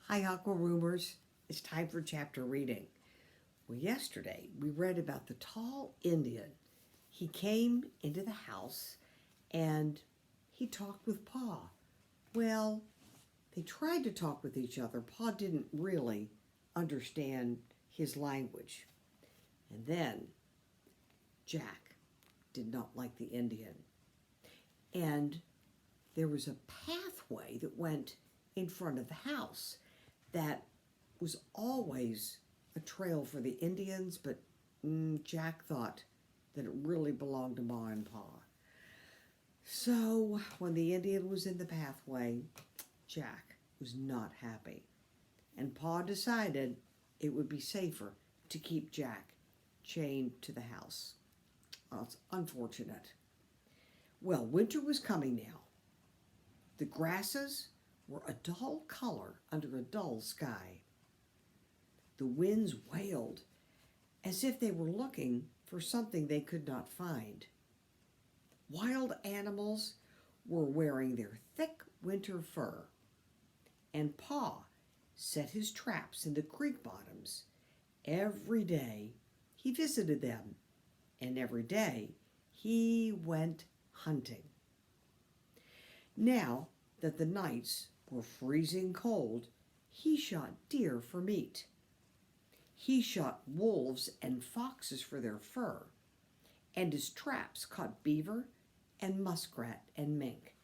Hi, Aqua Roomers. It's time for chapter reading. Well, yesterday we read about the tall Indian. He came into the house and he talked with Pa. Well, they tried to talk with each other. Pa didn't really understand his language. And then Jack did not like the Indian. And there was a pathway that went in front of the house that was always a trail for the Indians, but Jack thought that it really belonged to Ma and Pa. So when the Indian was in the pathway, Jack was not happy. And Pa decided it would be safer to keep Jack chained to the house. Well, it's unfortunate. Well, winter was coming now. The grasses were a dull color under a dull sky. The winds wailed as if they were looking for something they could not find. Wild animals were wearing their thick winter fur, and Pa set his traps in the creek bottoms. Every day he visited them, and every day he went hunting. Now that the nights were freezing cold, he shot deer for meat. He shot wolves and foxes for their fur, and his traps caught beaver and muskrat and mink.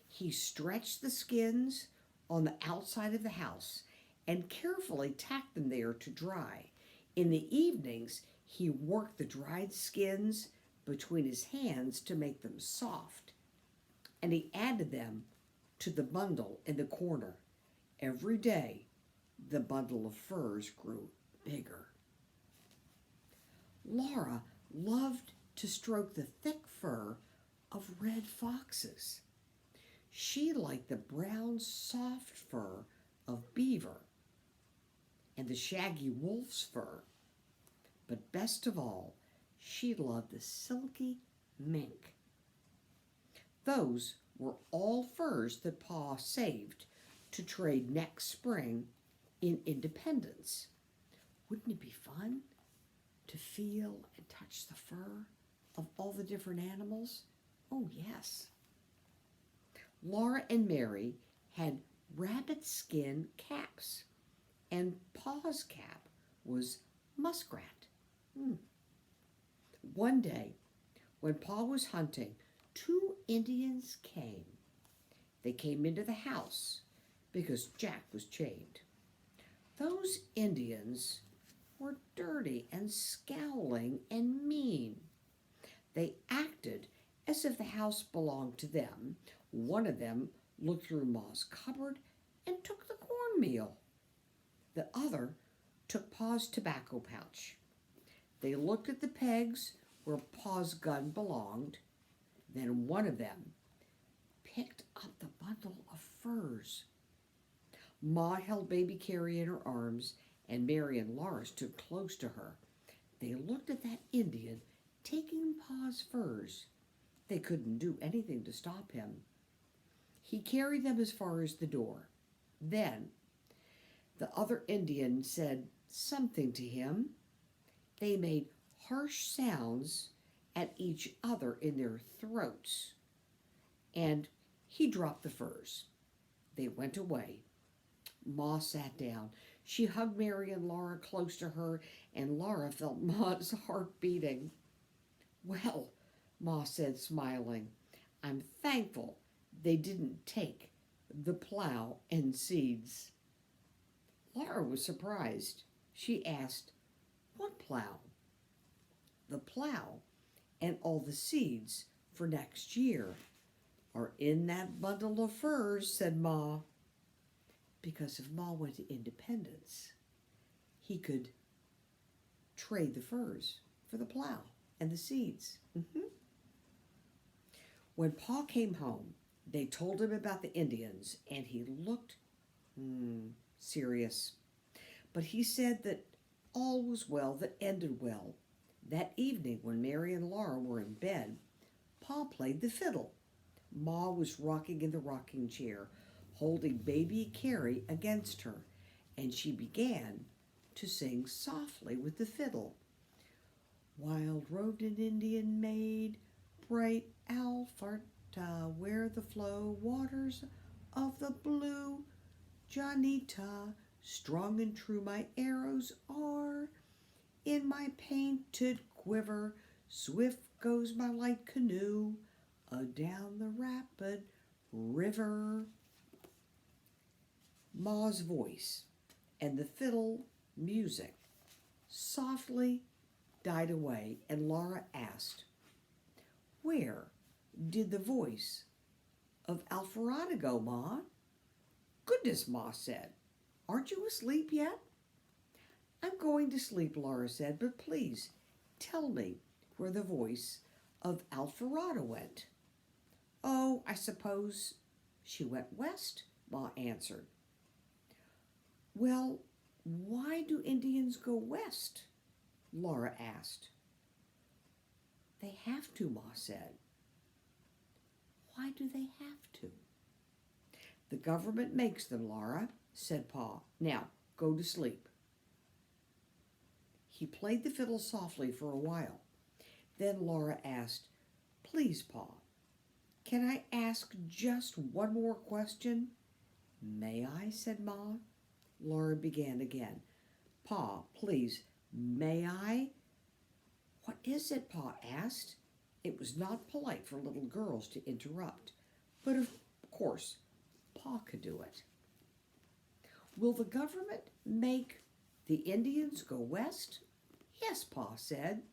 He stretched the skins on the outside of the house and carefully tacked them there to dry. In the evenings, he worked the dried skins between his hands to make them soft, and he added them to the bundle in the corner. Every day, the bundle of furs grew bigger. Laura loved to stroke the thick fur of red foxes. She liked the brown, soft fur of beaver and the shaggy wolf's fur. But best of all, she loved the silky mink. Those were all furs that Pa saved to trade next spring in Independence. Wouldn't it be fun to feel and touch the fur of all the different animals? Oh, yes. Laura and Mary had rabbit skin caps, and Pa's cap was muskrat. One day, when Pa was hunting, two Indians came. They came into the house because Jack was chained. Those Indians were dirty and scowling and mean. They acted as if the house belonged to them. One of them looked through Ma's cupboard and took the cornmeal. The other took Pa's tobacco pouch. They looked at the pegs where Pa's gun belonged. Then one of them picked up the bundle of furs. Ma held baby Carrie in her arms, and Mary and Laura stood close to her. They looked at that Indian taking Pa's furs. They couldn't do anything to stop him. He carried them as far as the door. Then the other Indian said something to him. They made harsh sounds at each other in their throats, and he dropped the furs. They went away. Ma sat down. She hugged Mary and Laura close to her, and Laura felt Ma's heart beating. "Well," Ma said, smiling, "I'm thankful they didn't take the plow and seeds." Laura was surprised. She asked, "What plow?" "The plow and all the seeds for next year are in that bundle of furs," said Ma. Because if Ma went to Independence, he could trade the furs for the plow and the seeds. When Pa came home, they told him about the Indians, and he looked serious. But he said that all was well that ended well. That evening, when Mary and Laura were in bed, Pa played the fiddle. Ma was rocking in the rocking chair. holding baby Carrie against her, and she began to sing softly with the fiddle. Wild roved an Indian maid, bright Alberta, where the flow waters of the blue Janita, strong and true my arrows are. In my painted quiver, swift goes my light canoe, adown the rapid river. Ma's voice and the fiddle music softly died away, and Laura asked, "Where did the voice of Alfarada go, Ma?" "Goodness," Ma said, "aren't you asleep yet?" "I'm going to sleep," Laura said, "but please tell me where the voice of Alfarada went." "Oh, I suppose she went west," Ma answered. "Well, why do Indians go west?" Laura asked. "They have to," Ma said. "Why do they have to?" "The government makes them, Laura," said Pa. "Now, go to sleep." He played the fiddle softly for a while. Then Laura asked, "Please, Pa, can I ask just one more question?" "May I?" said Ma. Laura began again. "Pa, please, may I?" "What is it?" Pa asked. It was not polite for little girls to interrupt, but of course Pa could do it. "Will the government make the Indians go west?" "Yes," Pa said.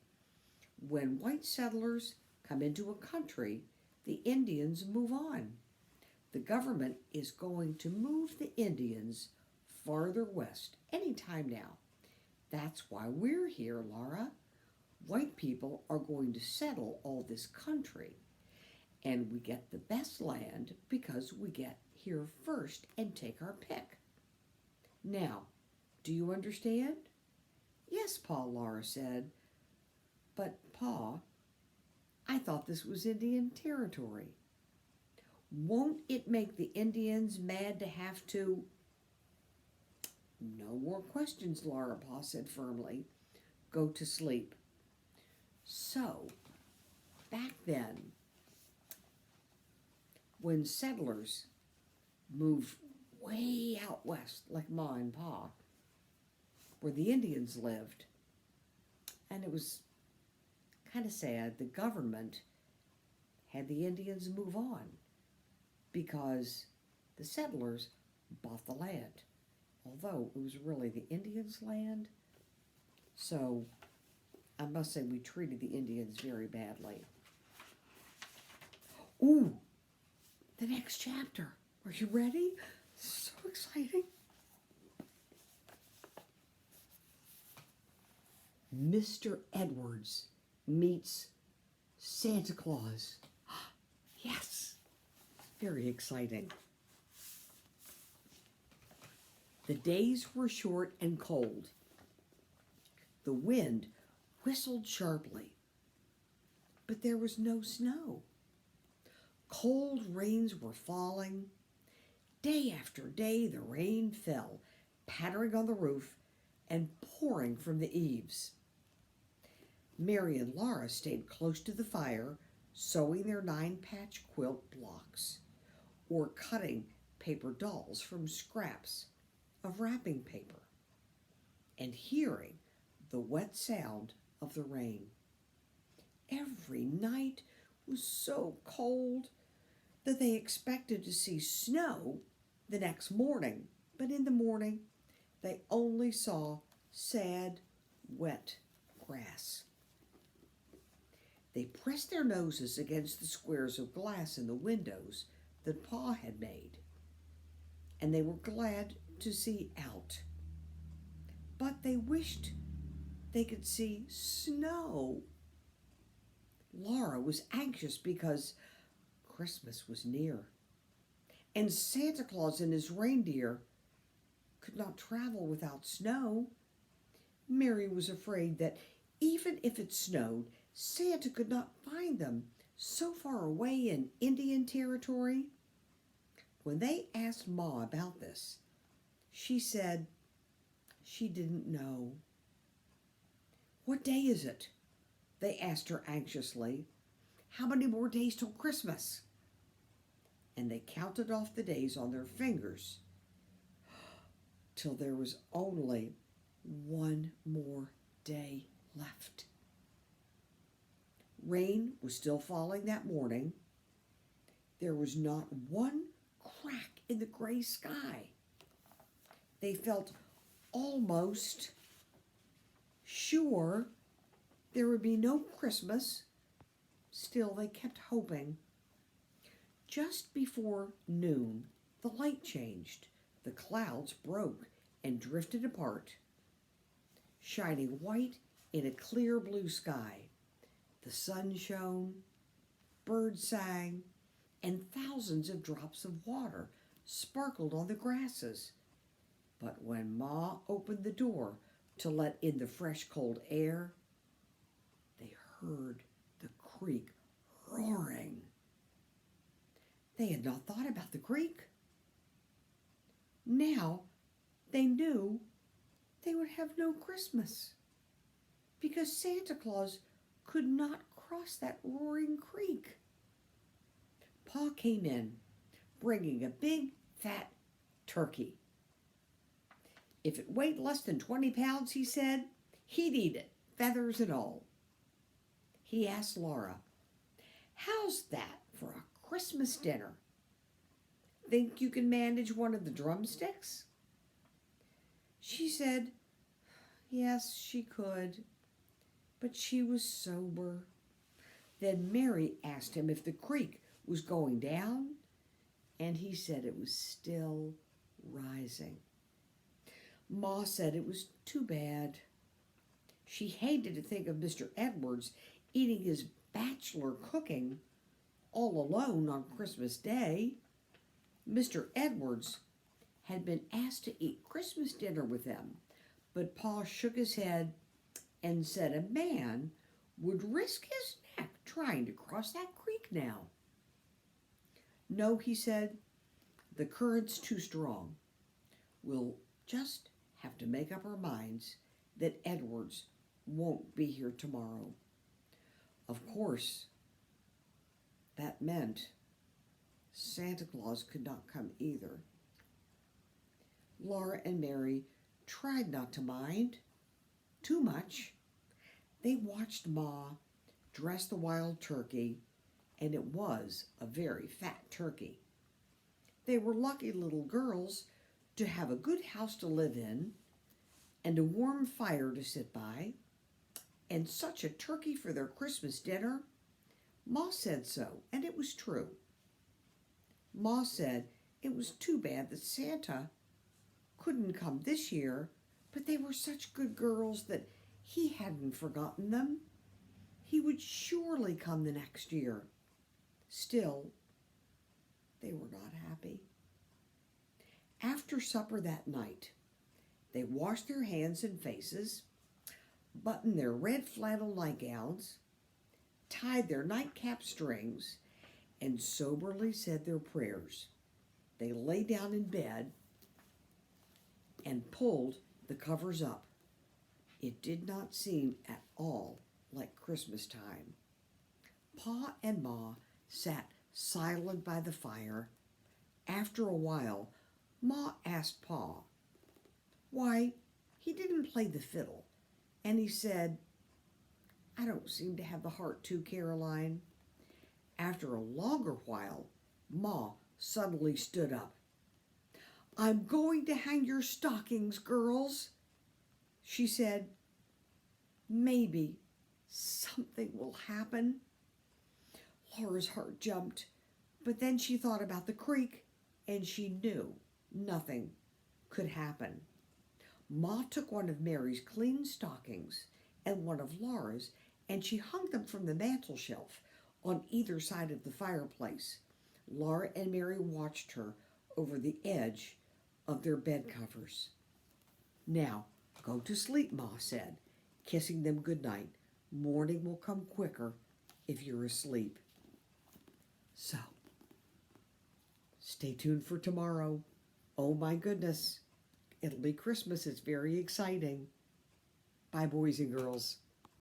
"When white settlers come into a country, the Indians move on. The government is going to move the Indians farther west any time now. That's why we're here, Laura. White people are going to settle all this country, and we get the best land because we get here first and take our pick. Now, do you understand?" "Yes, Pa," Laura said. "But, Pa, I thought this was Indian territory." "Won't it make the Indians mad to have to—" "No more questions, Laura," Pa said firmly. "Go to sleep." So, back then, when settlers moved way out west, like Ma and Pa, where the Indians lived, and it was kind of sad, the government had the Indians move on because the settlers bought the land, although it was really the Indians' land. So I must say we treated the Indians very badly. Ooh, the next chapter. Are you ready? So exciting. Mr. Edwards meets Santa Claus. Yes, very exciting. The days were short and cold. The wind whistled sharply, but there was no snow. Cold rains were falling. Day after day the rain fell, pattering on the roof and pouring from the eaves. Mary and Laura stayed close to the fire, sewing their 9-patch quilt blocks, or cutting paper dolls from scraps of wrapping paper, and hearing the wet sound of the rain. Every night was so cold that they expected to see snow the next morning, but in the morning they only saw sad, wet grass. They pressed their noses against the squares of glass in the windows that Pa had made, and they were glad to see out. But they wished they could see snow. Laura was anxious because Christmas was near, and Santa Claus and his reindeer could not travel without snow. Mary was afraid that even if it snowed, Santa could not find them so far away in Indian territory. When they asked Ma about this, she said she didn't know. "What day is it?" they asked her anxiously. "How many more days till Christmas?" And they counted off the days on their fingers till there was only one more day left. Rain was still falling that morning. There was not one crack in the gray sky. They felt almost sure there would be no Christmas. Still, they kept hoping. Just before noon, the light changed. The clouds broke and drifted apart, shining white in a clear blue sky. The sun shone, birds sang, and thousands of drops of water sparkled on the grasses. But when Ma opened the door to let in the fresh, cold air, they heard the creek roaring. They had not thought about the creek. Now they knew they would have no Christmas because Santa Claus could not cross that roaring creek. Pa came in, bringing a big, fat turkey. If it weighed less than 20 pounds, he said, he'd eat it, feathers and all. He asked Laura, "How's that for a Christmas dinner? Think you can manage one of the drumsticks?" She said, yes, she could, but she was sober. Then Mary asked him if the creek was going down, and he said it was still rising. Ma said it was too bad. She hated to think of Mr. Edwards eating his bachelor cooking all alone on Christmas Day. Mr. Edwards had been asked to eat Christmas dinner with them, but Pa shook his head and said a man would risk his neck trying to cross that creek now. "No," he said, "the current's too strong. We'll just have to make up our minds that Edwards won't be here tomorrow." Of course, that meant Santa Claus could not come either. Laura and Mary tried not to mind too much. They watched Ma dress the wild turkey, and it was a very fat turkey. They were lucky little girls to have a good house to live in and a warm fire to sit by, and such a turkey for their Christmas dinner. Ma said so, and it was true. Ma said it was too bad that Santa couldn't come this year, but they were such good girls that he hadn't forgotten them. He would surely come the next year. Still, they were not happy. After supper that night, they washed their hands and faces, buttoned their red flannel nightgowns, tied their nightcap strings, and soberly said their prayers. They lay down in bed and pulled the covers up. It did not seem at all like Christmas time. Pa and Ma sat silent by the fire. After a while, Ma asked Pa why he didn't play the fiddle, and he said, "I don't seem to have the heart to, Caroline." After a longer while, Ma suddenly stood up. "I'm going to hang your stockings, girls," she said. "Maybe something will happen." Laura's heart jumped, but then she thought about the creek, and she knew nothing could happen. Ma took one of Mary's clean stockings and one of Laura's, and she hung them from the mantel shelf on either side of the fireplace. Laura and Mary watched her over the edge of their bed covers. "Now, go to sleep," Ma said, kissing them good night. "Morning will come quicker if you're asleep." So, Stay tuned for tomorrow. Oh my goodness. It'll be Christmas. It's very exciting. Bye, boys and girls.